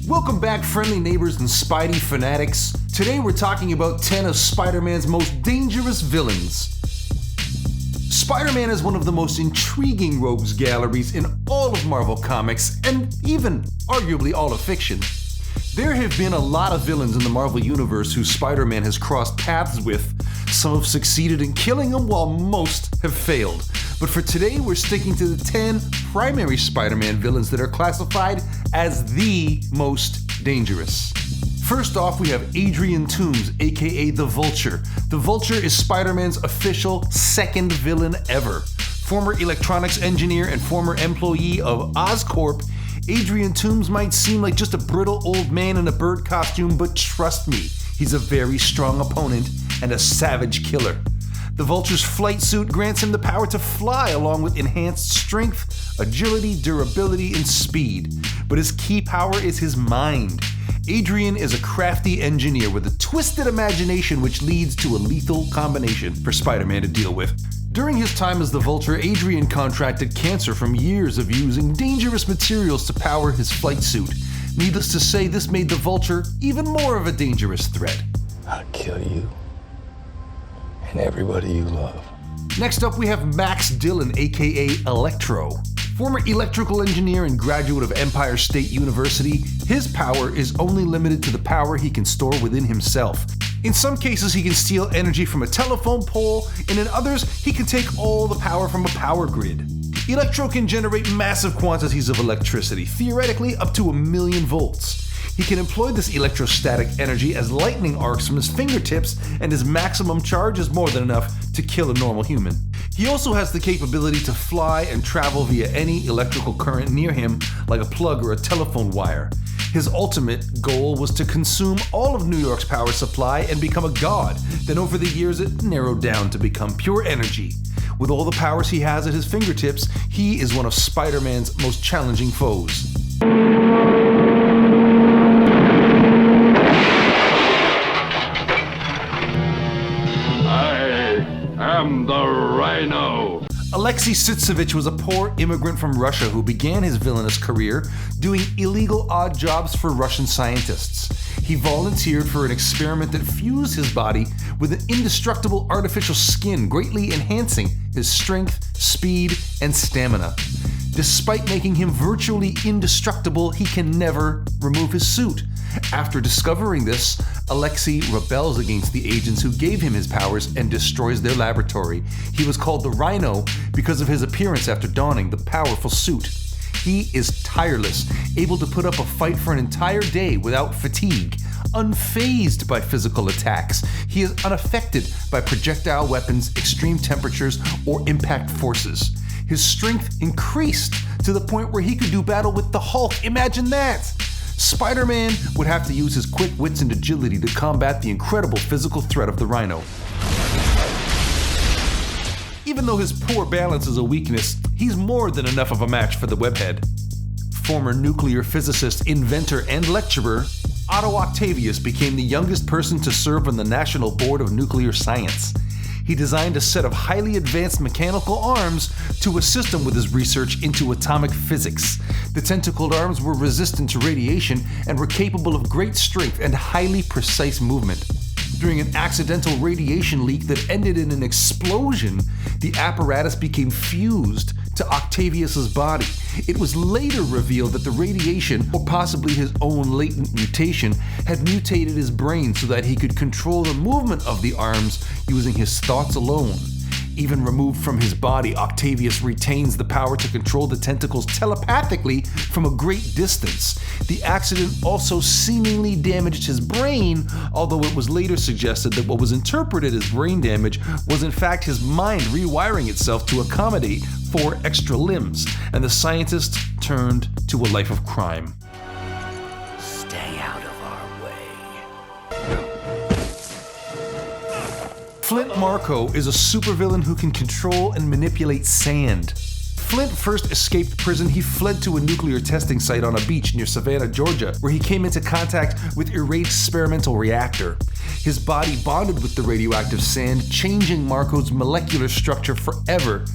Welcome back, friendly neighbors and Spidey fanatics. Today we're talking about 10 of Spider-Man's most dangerous villains. Spider-Man is one of the most intriguing rogues galleries in all of Marvel Comics, and even, arguably, all of fiction. There have been a lot of villains in the Marvel Universe who Spider-Man has crossed paths with. Some have succeeded in killing him, while most have failed. But for today, we're sticking to the 10 primary Spider-Man villains that are classified as the most dangerous. First off, we have Adrian Toomes, aka the Vulture. The Vulture is Spider-Man's official second villain ever. Former electronics engineer and former employee of Oscorp, Adrian Toomes might seem like just a brittle old man in a bird costume, but trust me, he's a very strong opponent and a savage killer. The Vulture's flight suit grants him the power to fly, along with enhanced strength, agility, durability, and speed. But his key power is his mind. Adrian is a crafty engineer with a twisted imagination, which leads to a lethal combination for Spider-Man to deal with. During his time as the Vulture, Adrian contracted cancer from years of using dangerous materials to power his flight suit. Needless to say, this made the Vulture even more of a dangerous threat. I'll kill you and everybody you love. Next up, we have Max Dillon, aka Electro. Former electrical engineer and graduate of Empire State University, his power is only limited to the power he can store within himself. In some cases, he can steal energy from a telephone pole, and in others, he can take all the power from a power grid. Electro can generate massive quantities of electricity, theoretically up to 1,000,000 volts. He can employ this electrostatic energy as lightning arcs from his fingertips, and his maximum charge is more than enough to kill a normal human. He also has the capability to fly and travel via any electrical current near him, like a plug or a telephone wire. His ultimate goal was to consume all of New York's power supply and become a god. Then over the years, it narrowed down to become pure energy. With all the powers he has at his fingertips, he is one of Spider-Man's most challenging foes. I'm the Rhino. Alexei Sitsevich was a poor immigrant from Russia who began his villainous career doing illegal odd jobs for Russian scientists. He volunteered for an experiment that fused his body with an indestructible artificial skin, greatly enhancing his strength, speed, and stamina. Despite making him virtually indestructible, he can never remove his suit. After discovering this, Alexei rebels against the agents who gave him his powers and destroys their laboratory. He was called the Rhino because of his appearance after donning the powerful suit. He is tireless, able to put up a fight for an entire day without fatigue, unfazed by physical attacks. He is unaffected by projectile weapons, extreme temperatures, or impact forces. His strength increased to the point where he could do battle with the Hulk. Imagine that! Spider-Man would have to use his quick wits and agility to combat the incredible physical threat of the Rhino. Even though his poor balance is a weakness, he's more than enough of a match for the webhead. Former nuclear physicist, inventor, and lecturer, Otto Octavius became the youngest person to serve on the National Board of Nuclear Science. He designed a set of highly advanced mechanical arms to assist him with his research into atomic physics. The tentacled arms were resistant to radiation and were capable of great strength and highly precise movement. During an accidental radiation leak that ended in an explosion, the apparatus became fused to Octavius's body. It was later revealed that the radiation, or possibly his own latent mutation, had mutated his brain so that he could control the movement of the arms using his thoughts alone. Even removed from his body, Octavius retains the power to control the tentacles telepathically from a great distance. The accident also seemingly damaged his brain, although it was later suggested that what was interpreted as brain damage was in fact his mind rewiring itself to accommodate 4 extra limbs, and the scientist turned to a life of crime. Stay out of our way. Flint Marko is a supervillain who can control and manipulate sand. Flint first escaped prison, he fled to a nuclear testing site on a beach near Savannah, Georgia, where he came into contact with a experimental reactor. His body bonded with the radioactive sand, changing Marko's molecular structure forever.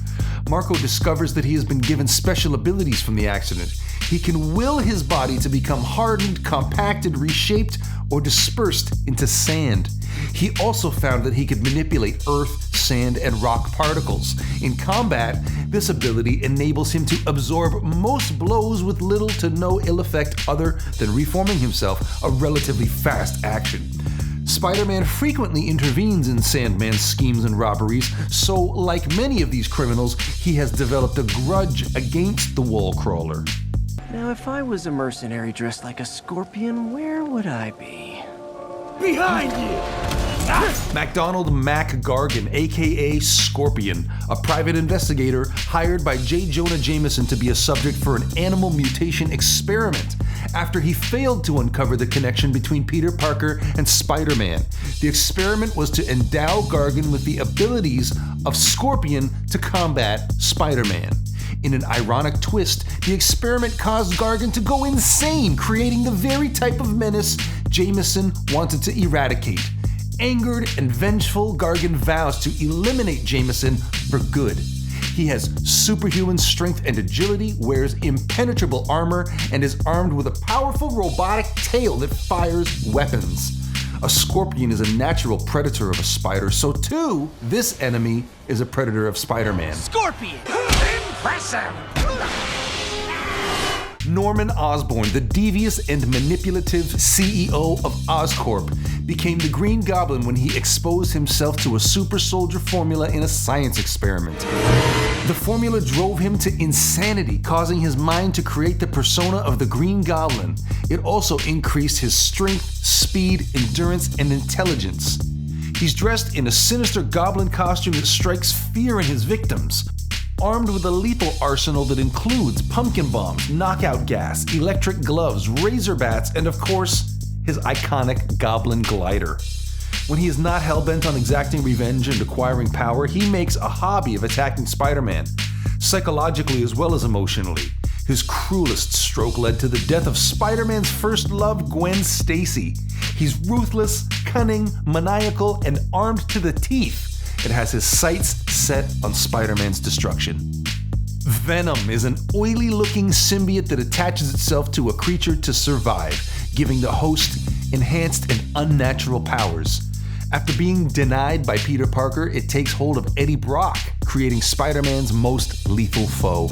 Marko discovers that he has been given special abilities from the accident. He can will his body to become hardened, compacted, reshaped, or dispersed into sand. He also found that he could manipulate earth, sand, and rock particles. In combat, this ability enables him to absorb most blows with little to no ill effect other than reforming himself, a relatively fast action. Spider-Man frequently intervenes in Sandman's schemes and robberies, so like many of these criminals, he has developed a grudge against the wall crawler. Now, if I was a mercenary dressed like a scorpion, where would I be? Behind you! MacDonald Mac Gargan, aka Scorpion, a private investigator hired by J. Jonah Jameson to be a subject for an animal mutation experiment after he failed to uncover the connection between Peter Parker and Spider-Man. The experiment was to endow Gargan with the abilities of Scorpion to combat Spider-Man. In an ironic twist, the experiment caused Gargan to go insane, creating the very type of menace Jameson wanted to eradicate. Angered and vengeful, Gargan vows to eliminate Jameson for good. He has superhuman strength and agility, wears impenetrable armor, and is armed with a powerful robotic tail that fires weapons. A scorpion is a natural predator of a spider, so too, this enemy is a predator of Spider-Man. Scorpion! Impressive! Norman Osborn, the devious and manipulative CEO of Oscorp, became the Green Goblin when he exposed himself to a super soldier formula in a science experiment. The formula drove him to insanity, causing his mind to create the persona of the Green Goblin. It also increased his strength, speed, endurance, and intelligence. He's dressed in a sinister goblin costume that strikes fear in his victims. Armed with a lethal arsenal that includes pumpkin bombs, knockout gas, electric gloves, razor bats, and of course, his iconic goblin glider. When he is not hell-bent on exacting revenge and acquiring power, he makes a hobby of attacking Spider-Man, psychologically as well as emotionally. His cruelest stroke led to the death of Spider-Man's first love, Gwen Stacy. He's ruthless, cunning, maniacal, and armed to the teeth. It has his sights set on Spider-Man's destruction. Venom is an oily-looking symbiote that attaches itself to a creature to survive, giving the host enhanced and unnatural powers. After being denied by Peter Parker, it takes hold of Eddie Brock, creating Spider-Man's most lethal foe.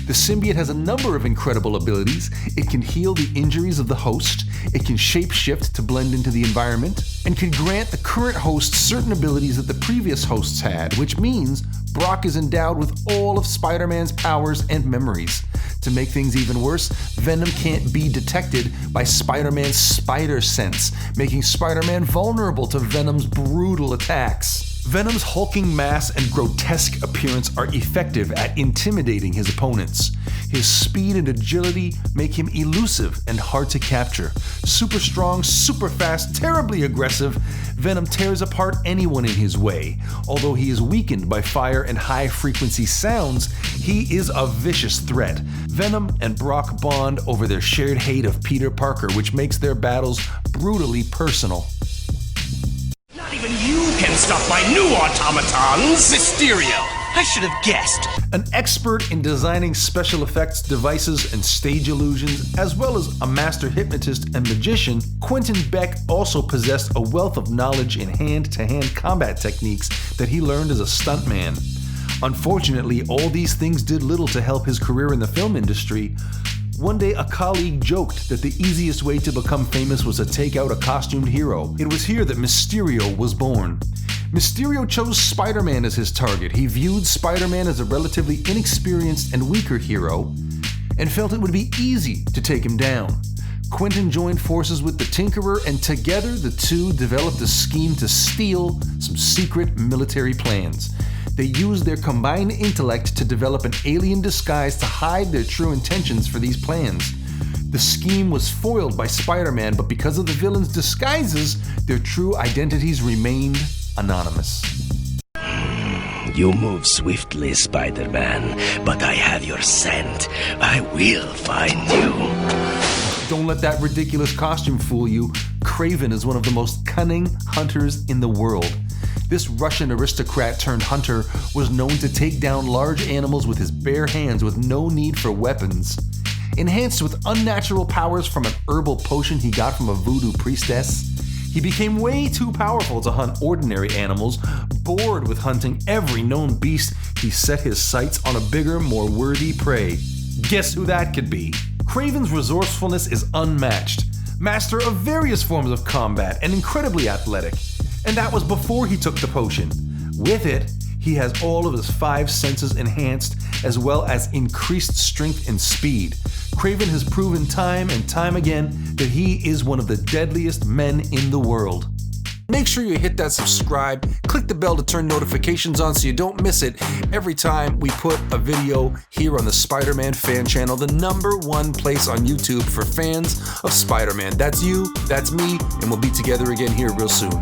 The symbiote has a number of incredible abilities. It can heal the injuries of the host, it can shapeshift to blend into the environment, and can grant the current host certain abilities that the previous hosts had, which means Brock is endowed with all of Spider-Man's powers and memories. To make things even worse, Venom can't be detected by Spider-Man's spider sense, making Spider-Man vulnerable to Venom's brutal attacks. Venom's hulking mass and grotesque appearance are effective at intimidating his opponents. His speed and agility make him elusive and hard to capture. Super strong, super fast, terribly aggressive, Venom tears apart anyone in his way. Although he is weakened by fire and high-frequency sounds, he is a vicious threat. Venom and Brock bond over their shared hate of Peter Parker, which makes their battles brutally personal. Not even you can stop my new automatons! Mysterio! I should have guessed. An expert in designing special effects devices and stage illusions, as well as a master hypnotist and magician, Quentin Beck also possessed a wealth of knowledge in hand-to-hand combat techniques that he learned as a stuntman. Unfortunately, all these things did little to help his career in the film industry. One day, a colleague joked that the easiest way to become famous was to take out a costumed hero. It was here that Mysterio was born. Mysterio chose Spider-Man as his target. He viewed Spider-Man as a relatively inexperienced and weaker hero, and felt it would be easy to take him down. Quentin joined forces with the Tinkerer, and together the two developed a scheme to steal some secret military plans. They used their combined intellect to develop an alien disguise to hide their true intentions for these plans. The scheme was foiled by Spider-Man, but because of the villains' disguises, their true identities remained anonymous. You move swiftly, Spider-Man, but I have your scent. I will find you. Don't let that ridiculous costume fool you. KRAVEN is one of the most cunning hunters in the world. This Russian aristocrat turned hunter was known to take down large animals with his bare hands with no need for weapons. enhanced with unnatural powers from an herbal potion he got from a voodoo priestess, he became way too powerful to hunt ordinary animals. Bored with hunting every known beast, he set his sights on a bigger, more worthy prey. Guess who that could be? KRAVEN's resourcefulness is unmatched, master of various forms of combat and incredibly athletic. And that was before he took the potion. With it, he has all of his 5 senses enhanced, as well as increased strength and speed. KRAVEN has proven time and time again that he is one of the deadliest men in the world. Make sure you hit that subscribe, click the bell to turn notifications on so you don't miss it every time we put a video here on the Spider-Man fan channel, the #1 place on YouTube for fans of Spider-Man. That's you, that's me, and we'll be together again here real soon.